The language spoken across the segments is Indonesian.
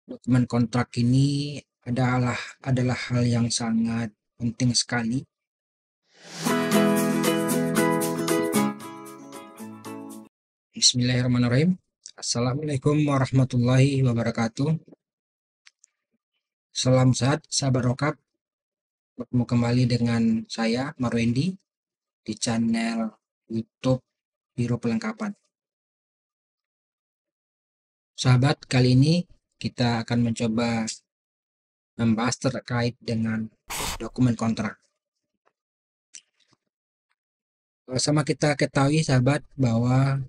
Dokumen kontrak ini adalah hal yang sangat penting sekali. Bismillahirrahmanirrahim. Assalamualaikum warahmatullahi wabarakatuh. Salam sehat, sahabat Rokap. Bertemu kembali dengan saya, Marwendi, di channel YouTube Biro Pelengkapan. Sahabat, kali ini kita akan mencoba membahas terkait dengan dokumen kontrak. Sama kita ketahui, sahabat, bahwa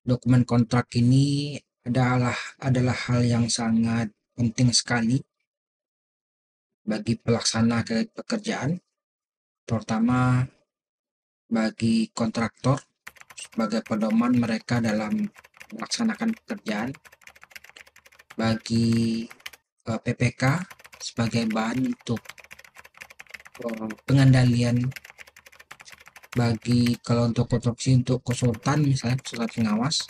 dokumen kontrak ini adalah hal yang sangat penting sekali bagi pelaksana pekerjaan, terutama bagi kontraktor sebagai pedoman mereka dalam melaksanakan pekerjaan, bagi PPK sebagai bahan untuk pengendalian, bagi kalau untuk konstruksi untuk konsultan, misalnya konsultan pengawas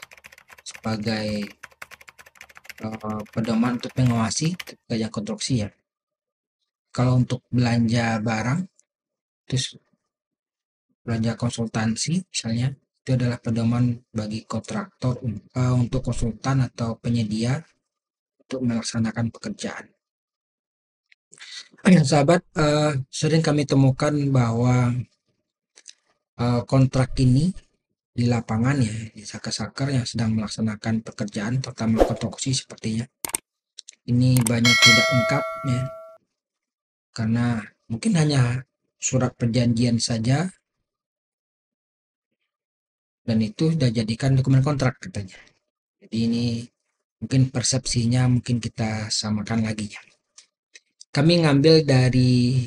sebagai pedoman untuk mengawasi pekerjaan konstruksi ya. Kalau untuk belanja barang, terus belanja konsultansi misalnya, itu adalah pedoman bagi kontraktor untuk konsultan atau penyedia untuk melaksanakan pekerjaan. Sahabat, sering kami temukan bahwa kontrak ini di lapangan ya, di saker-saker yang sedang melaksanakan pekerjaan, terutama konstruksi sepertinya, ini banyak tidak lengkap ya, karena mungkin hanya surat perjanjian saja dan itu sudah jadikan dokumen kontrak katanya. Jadi ini mungkin persepsinya mungkin kita samakan lagi ya. Kami ngambil dari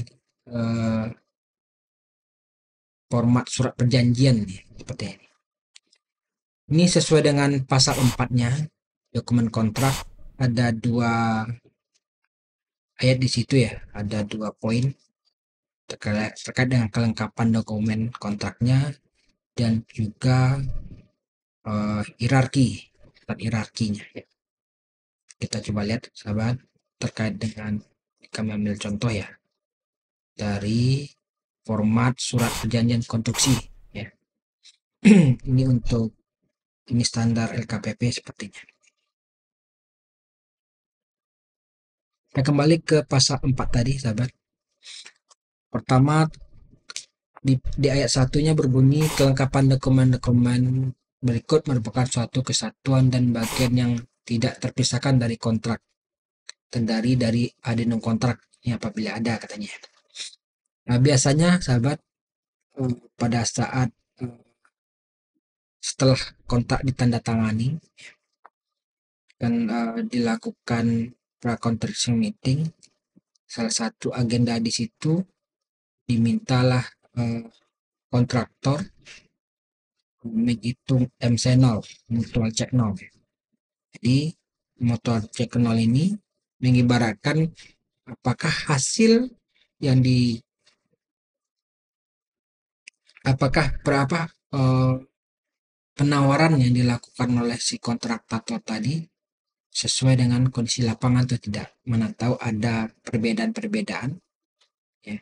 format surat perjanjian nih, seperti ini. Ini sesuai dengan pasal 4-nya dokumen kontrak, ada 2 ayat di situ ya, ada 2 poin terkait dengan kelengkapan dokumen kontraknya dan juga hierarkinya ya. Kita coba lihat sahabat, terkait dengan kami ambil contoh ya dari format surat perjanjian konstruksi ya. ini standar LKPP sepertinya. Kita kembali ke pasal 4 tadi sahabat. Pertama di ayat 1-nya berbunyi kelengkapan dokumen-dokumen berikut merupakan suatu kesatuan dan bagian yang tidak terpisahkan dari kontrak, terdiri dari adendum kontrak yang apabila ada katanya. Nah, biasanya sahabat, pada saat setelah kontrak ditandatangani dan dilakukan pra-contract meeting, salah satu agenda di situ dimintalah kontraktor menghitung MC0, mutual check 0. Jadi mutual check 0 ini mengibaratkan apakah hasil yang penawaran yang dilakukan oleh si kontraktor tadi sesuai dengan kondisi lapangan atau tidak. Mana tahu ada perbedaan-perbedaan ya,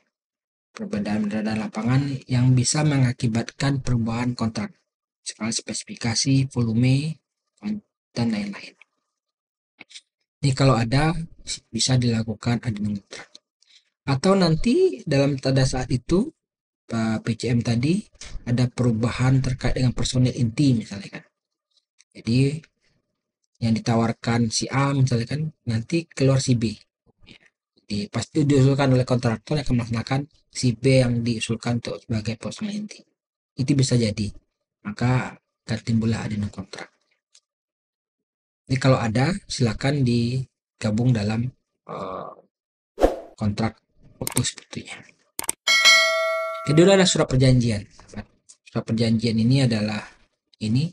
perbedaan lapangan yang bisa mengakibatkan perubahan kontrak, soal spesifikasi, volume, dan lain-lain. Ini kalau ada bisa dilakukan adendum kontrak. Atau nanti dalam pada saat itu PCM tadi ada perubahan terkait dengan personil inti misalnya kan. Jadi yang ditawarkan si A misalnya kan, nanti keluar si B. Jadi pasti diusulkan oleh kontraktor yang akan melaksanakan si B yang diusulkan untuk sebagai personil inti. Itu bisa jadi. Maka akan timbullah adendum kontrak. Jadi kalau ada silakan digabung dalam kontrak utuh sebetulnya. Kedua adalah surat perjanjian. Surat perjanjian ini adalah ini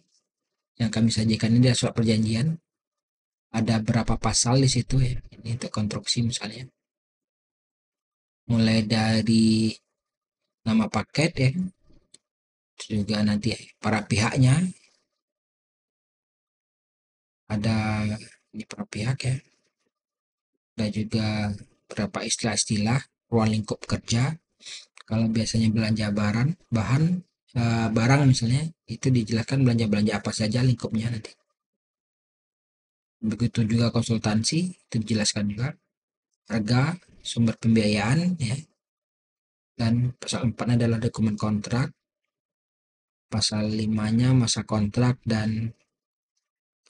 yang kami sajikan, ini adalah surat perjanjian. Ada berapa pasal di situ ya. Ini untuk konstruksi misalnya. Mulai dari nama paket ya. Juga nanti para pihaknya. Ada ini para pihak ya. dan juga beberapa istilah-istilah ruang lingkup kerja. Kalau biasanya belanja barang misalnya, itu dijelaskan belanja-belanja apa saja lingkupnya nanti. Begitu juga konsultansi, itu dijelaskan juga. Harga, sumber pembiayaan, ya. Dan pasal 4 adalah dokumen kontrak. Pasal 5-nya masa kontrak, dan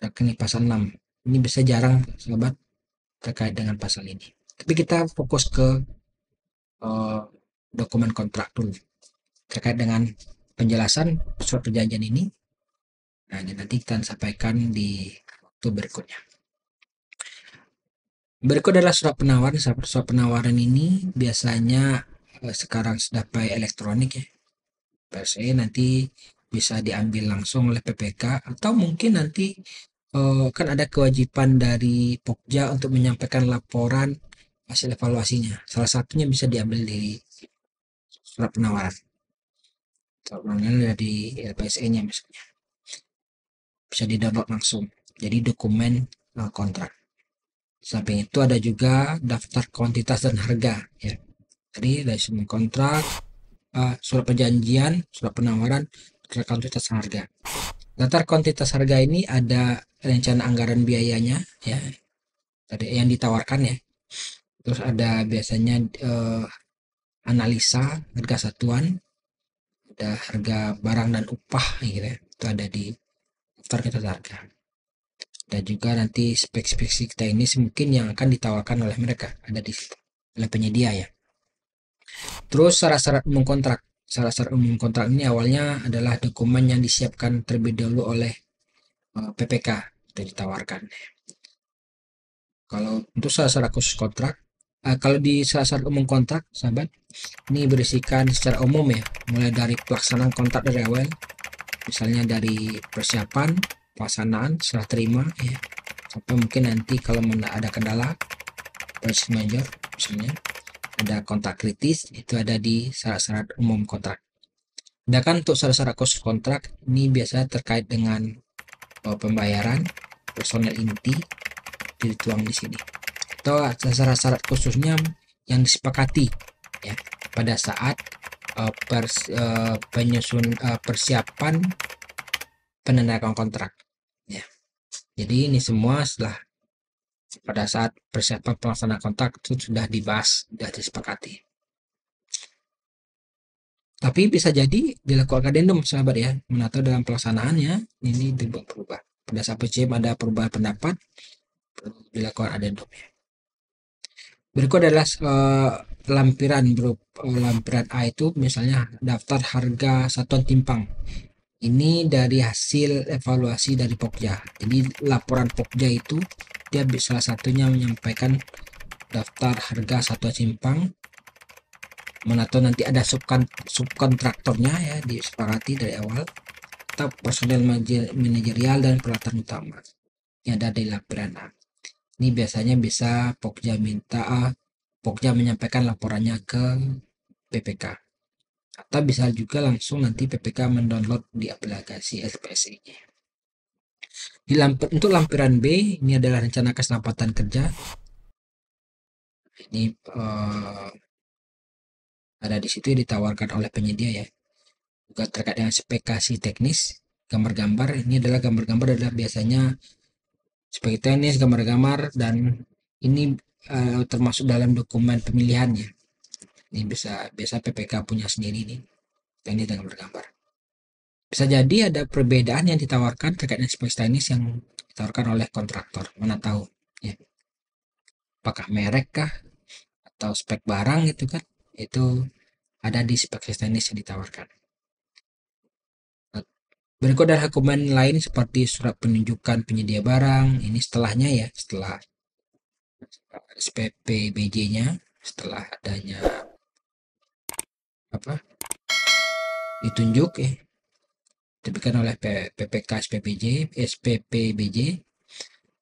ini pasal 6. Ini bisa jarang sahabat terkait dengan pasal ini. Tapi kita fokus ke dokumen kontrak dulu. Terkait dengan penjelasan surat perjanjian ini, nah ini nanti kita sampaikan di waktu berikutnya. Berikut adalah surat penawaran. Surat penawaran ini biasanya sekarang sudah by elektronik ya. PSE nanti bisa diambil langsung oleh PPK, atau mungkin nanti kan ada kewajiban dari Pokja untuk menyampaikan laporan hasil evaluasinya. Salah satunya bisa diambil di surat penawaran. Surat penawaran dari LPSE-nya misalnya. Bisa di-download langsung. Jadi dokumen kontrak. Samping itu ada juga daftar kuantitas dan harga ya. Jadi dari semua kontrak, surat perjanjian, surat penawaran, daftar kuantitas harga. Daftar kuantitas harga ini ada rencana anggaran biayanya ya, tadi yang ditawarkan ya. Terus ada biasanya analisa harga satuan, ada harga barang dan upah gitu ya. Itu ada di daftar kuantitas harga. Dan juga nanti spek-spek teknis mungkin yang akan ditawarkan oleh mereka ada di situ, oleh penyedia ya. Terus syarat-syarat umum kontrak. Syarat-syarat umum kontrak ini awalnya adalah dokumen yang disiapkan terlebih dahulu oleh PPK itu ditawarkan. Kalau untuk syarat-syarat khusus kontrak, kalau di syarat-syarat umum kontrak, sahabat, ini berisikan secara umum ya, mulai dari pelaksanaan kontrak dari awal, misalnya dari persiapan, pelaksanaan, serah terima ya, sampai mungkin nanti kalau ada kendala, purchase manager misalnya, ada kontrak kritis, itu ada di syarat-syarat umum kontrak. Sedangkan untuk syarat-syarat khusus kontrak ini biasanya terkait dengan pembayaran personel inti, dituang di sini. Atau syarat-syarat khususnya yang disepakati ya pada saat persiapan penandatanganan kontrak ya. Jadi ini semua setelah pada saat persiapan pelaksanaan kontrak itu sudah dibahas, sudah disepakati. Tapi bisa jadi dilakukan adendum sahabat ya, menatau dalam pelaksanaannya ini berubah. Pada saat PCM ada perubahan pendapat, dilakukan adendum ya. Berikut adalah lampiran lampiran A itu misalnya daftar harga satuan timpang. Ini dari hasil evaluasi dari Pokja. Jadi laporan Pokja itu dia salah satunya menyampaikan daftar harga satuan timpang, atau nanti ada subkontraktornya ya disepakati dari awal, atau personel manajerial dan peralatan utama yang ada di lampiran A. Ini biasanya bisa Pokja menyampaikan laporannya ke PPK, atau bisa juga langsung nanti PPK mendownload di aplikasi LPSE. Untuk lampiran B ini adalah rencana keselamatan kerja. Ini ada di situ ditawarkan oleh penyedia ya. Juga terkait dengan spesifikasi teknis, gambar-gambar. Ini adalah gambar-gambar adalah biasanya spek teknis, gambar-gambar, dan ini termasuk dalam dokumen pemilihannya. Ini biasa PPK punya sendiri nih, teknis dan gambar-gambar. Bisa jadi ada perbedaan yang ditawarkan terkait dengan spek teknis yang ditawarkan oleh kontraktor, mana tahu ya. Apakah merek kah atau spek barang itu kan, itu ada di spek teknis yang ditawarkan. Berikut adalah dokumen lain seperti surat penunjukan penyedia barang. Ini setelahnya ya, setelah SPP BJ-nya, setelah adanya ditunjuk ya, diberikan oleh PPK SPPBJ.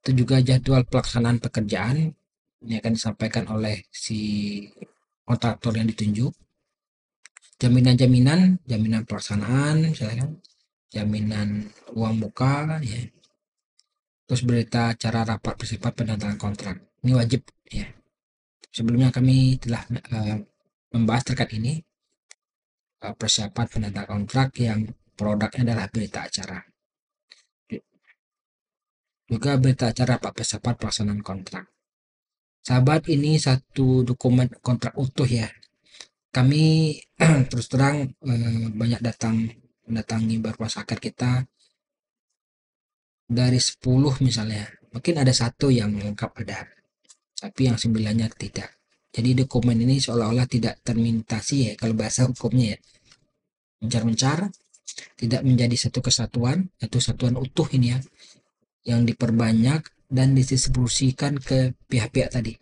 Itu juga jadwal pelaksanaan pekerjaan ini akan disampaikan oleh si kontraktor yang ditunjuk. Jaminan pelaksanaan misalnya, jaminan uang muka ya. Terus berita acara rapat persiapan penandatanganan kontrak. Ini wajib ya. Sebelumnya kami telah membahas terkait ini, persiapan penanda kontrak yang produknya adalah berita acara. Juga berita acara persiapan pelaksanaan kontrak. Sahabat, ini satu dokumen kontrak utuh ya. Kami terus terang banyak mendatangi beberapa sakit kita. Dari 10 misalnya, mungkin ada satu yang lengkap ada, tapi yang 9-nya tidak. Jadi dokumen ini seolah-olah tidak termintasi ya, kalau bahasa hukumnya ya, mencar-mencar, tidak menjadi satu kesatuan atau satuan utuh ini ya, yang diperbanyak dan didistribusikan ke pihak-pihak tadi,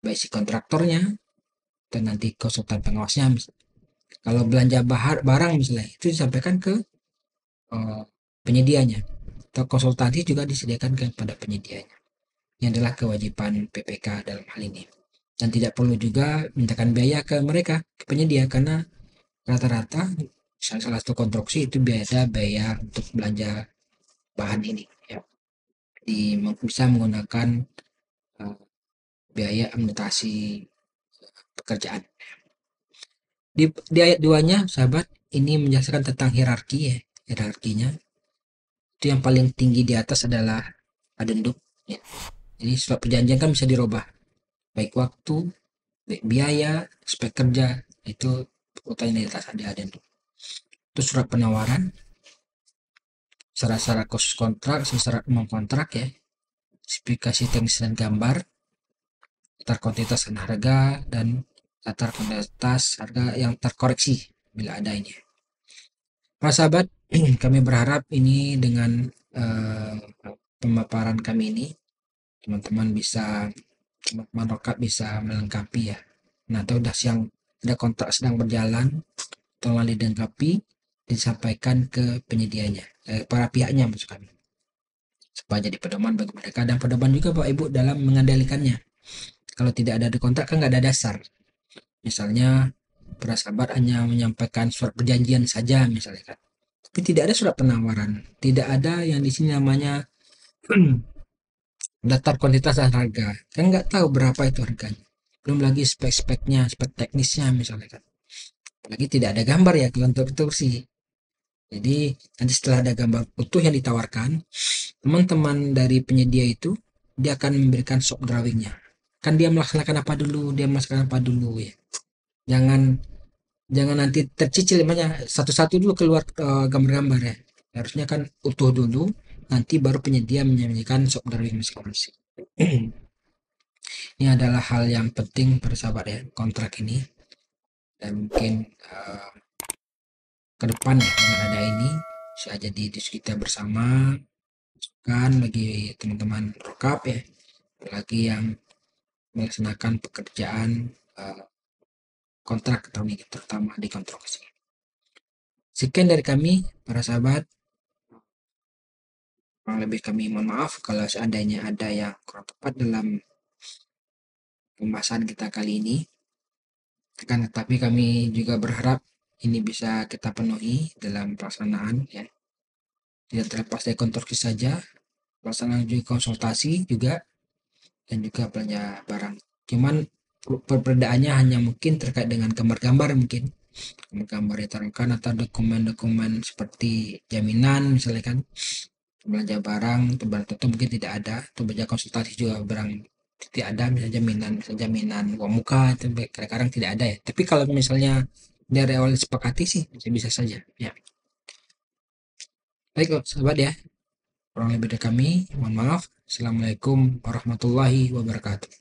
baik si kontraktornya dan nanti konsultan pengawasnya. Kalau belanja barang misalnya, itu disampaikan ke penyedianya, atau konsultasi juga disediakan kepada penyedianya. Ini adalah kewajiban PPK dalam hal ini. Dan tidak perlu juga mintakan biaya ke mereka, ke penyedia, karena rata-rata salah satu konstruksi itu biaya untuk belanja bahan ini ya. Bisa menggunakan biaya anotasi pekerjaan. Di ayat 2-nya, sahabat, ini menjelaskan tentang hierarki ya. Hierarkinya itu yang paling tinggi di atas adalah adendum ya. Jadi surat perjanjian kan bisa dirubah, baik waktu, baik biaya, spek kerja, itu urutannya di atas ada adendum. Itu surat penawaran, syarat-syarat khusus kontrak, syarat umum kontrak ya, spesifikasi teknis dan gambar, latar kuantitas dan harga, dan latar kuantitas harga yang terkoreksi bila ada ini. Para sahabat, kami berharap ini dengan pemaparan kami ini, teman-teman rokat bisa melengkapi ya. Nah, atau udah siang ada kontrak sedang berjalan, tolong dilengkapi, disampaikan ke penyedianya, para pihaknya maksud kami, supaya jadi pedoman bagi mereka dan pedoman juga Bapak Ibu dalam mengendalikannya. Kalau tidak ada di kontrak kan nggak ada dasar. Misalnya para sahabat hanya menyampaikan surat perjanjian saja misalnya kan, tapi tidak ada surat penawaran, tidak ada yang di sini namanya daftar kuantitas dan harga, kan nggak tahu berapa itu harganya, belum lagi spek-speknya, spek teknisnya misalnya kan, apalagi tidak ada gambar ya untuk konstruksi. Jadi nanti setelah ada gambar utuh yang ditawarkan, teman-teman dari penyedia itu dia akan memberikan shop drawingnya, kan dia melaksanakan apa dulu ya. Jangan nanti tercicil namanya satu-satu dulu keluar gambar-gambar ya. Harusnya kan utuh dulu, nanti baru penyedia menyanyikan shop drawing masing-masing. Ini adalah hal yang penting persahabat ya, kontrak ini. Dan mungkin ke depan ya dengan ada ini bisa jadi diskusi kita bersama, kan bagi teman-teman rokap ya, apalagi yang melaksanakan pekerjaan kontrak tahun ini, terutama di konstruksi. Sekian dari kami para sahabat, kurang lebih kami mohon maaf kalau seandainya ada yang kurang tepat dalam pembahasan kita kali ini. Akan tetapi kami juga berharap ini bisa kita penuhi dalam pelaksanaan ya. Tidak terlepas dari konstruksi saja, pelaksanaan juga konsultasi juga, dan juga belanja barang. Cuman perbedaannya hanya mungkin terkait dengan gambar-gambar, mungkin gambar ditaruhkan atau dokumen-dokumen seperti jaminan misalnya kan, belanja barang atau barang tertentu mungkin tidak ada, atau belanja konsultasi juga barang tidak ada, misalnya jaminan uang muka itu kadang-kadang tidak ada ya. Tapi kalau misalnya dari awal disepakati sih bisa saja ya. Baik kok sahabat ya, kurang lebih dari kami mohon maaf. Assalamualaikum warahmatullahi wabarakatuh.